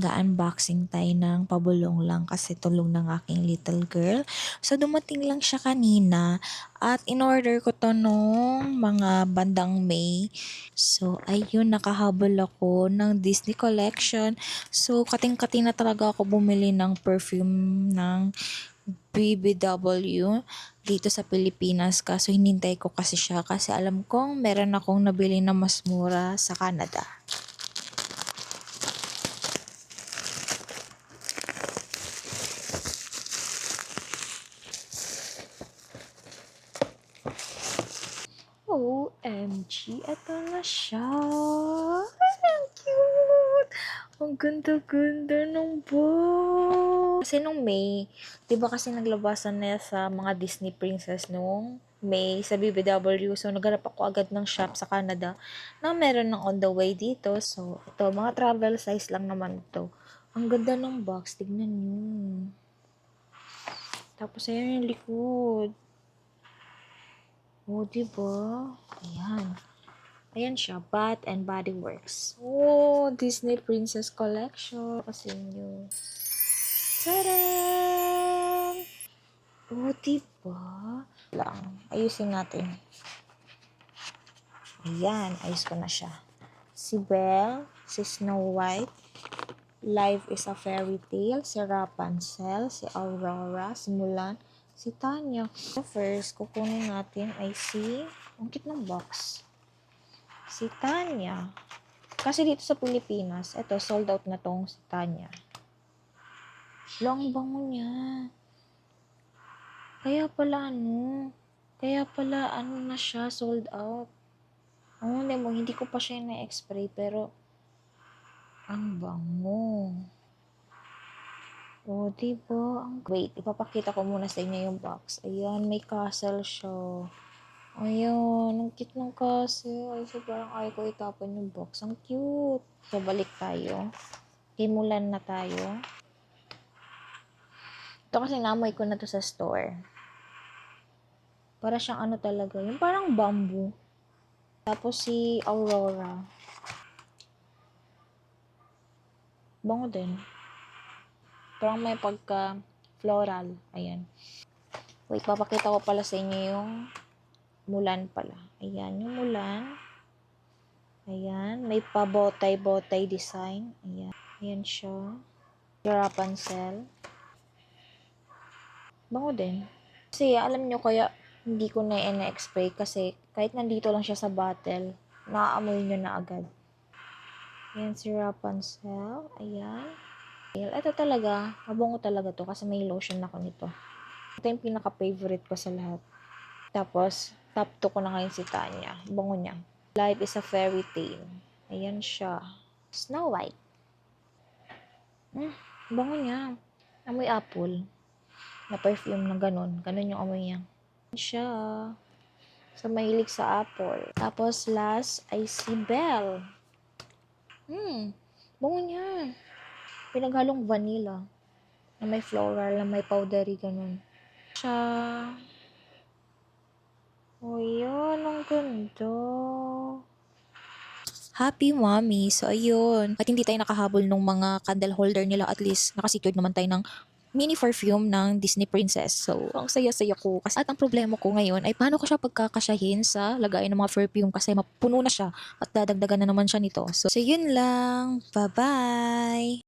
Ga-unboxing tayo ng pabulong lang kasi tulong ng aking little girl. So dumating lang siya kanina at in-order ko to nung mga bandang May. So ayun, nakahabol ako ng Disney collection. So kating-kati na talaga ako bumili ng perfume ng BBW dito sa Pilipinas, kaso hinintay ko kasi siya kasi alam kong meron akong nabili na mas mura sa Canada. OMG, eto na siya. Ang cute! Ang ganda-ganda ng box. Kasi nung May, di ba kasi naglabasan na sa mga Disney princess nung May sa BBW. So, naghanap ako agad ng shop sa Canada na meron ng on the way dito. So, ito, mga travel size lang naman to. Ang ganda ng box. Tignan nyo. Tapos, ayan yung likod. Oh, diba? Ayan. Ayan siya, Bath and Body Works. Oh, Disney Princess Collection. Kasi nyo. Tadaan! Oh, diba? Lang. Ayusin natin. Ayan, ayos ko na siya. Si Belle, si Snow White, Life is a Fairy Tale, si Rapunzel, si Aurora, si Mulan, si Tanya. So first, kukunin natin ay ang cute ng box. Si Tanya. Kasi dito sa Pilipinas, eto, sold out na tong si Tanya. Long bango niya. Kaya pala na siya, sold out. Hindi ko pa siya na-spray, pero ang bango. Oh, diba? Wait, ipapakita ko muna sa inyo yung box. Ayan, may castle siya. Ayan, ang cute ng castle. Ay, so parang ayaw ko itapon yung box. Ang cute. So, balik tayo. Himulan na tayo. Ito kasi namoy ko na to sa store. Para siyang talaga. Yung parang bamboo. Tapos si Aurora. Bango din. Parang may pagka floral. Ayan. Wait, papakita ko pala sa inyo yung Mulan pala. Ayan, yung Mulan. Ayan, may pa botay design. Ayan. Ayan siya. Rapunzel. Bango din. Kasi alam nyo, kaya hindi ko na i-spray kasi kahit nandito lang siya sa bottle, naaamoy nyo na agad. Ayan si Rapunzel. Ayan. Ito talaga, mabango talaga to kasi may lotion ako nito. Ito yung pinaka-favorite ko sa lahat. Tapos, top 2 ko na ngayon si Tanya. Bango niya. Life is a Fairy Tale. Ayan siya. Snow White. Bango niya. Amoy apple. Na perfume na ganun. Ganun yung amoy niya. Ayan siya. So, mahilig sa apple. Tapos, last ay si Belle. Bango niya. Pinaghalong vanilla. Na may floral, na may powdery, ganun. Siya. Oh, yan. Ang ganda. Happy Mommy. So, ayun. At hindi tayo nakahabol ng mga candle holder nila. At least, nakasecured naman tayo ng mini perfume ng Disney Princess. So, ang saya-saya ko. At ang problema ko ngayon ay paano ko siya pagkakasyahin sa lagayan ng mga perfume kasi mapuno na siya at dadagdagan na naman siya nito. So yun lang. Bye-bye!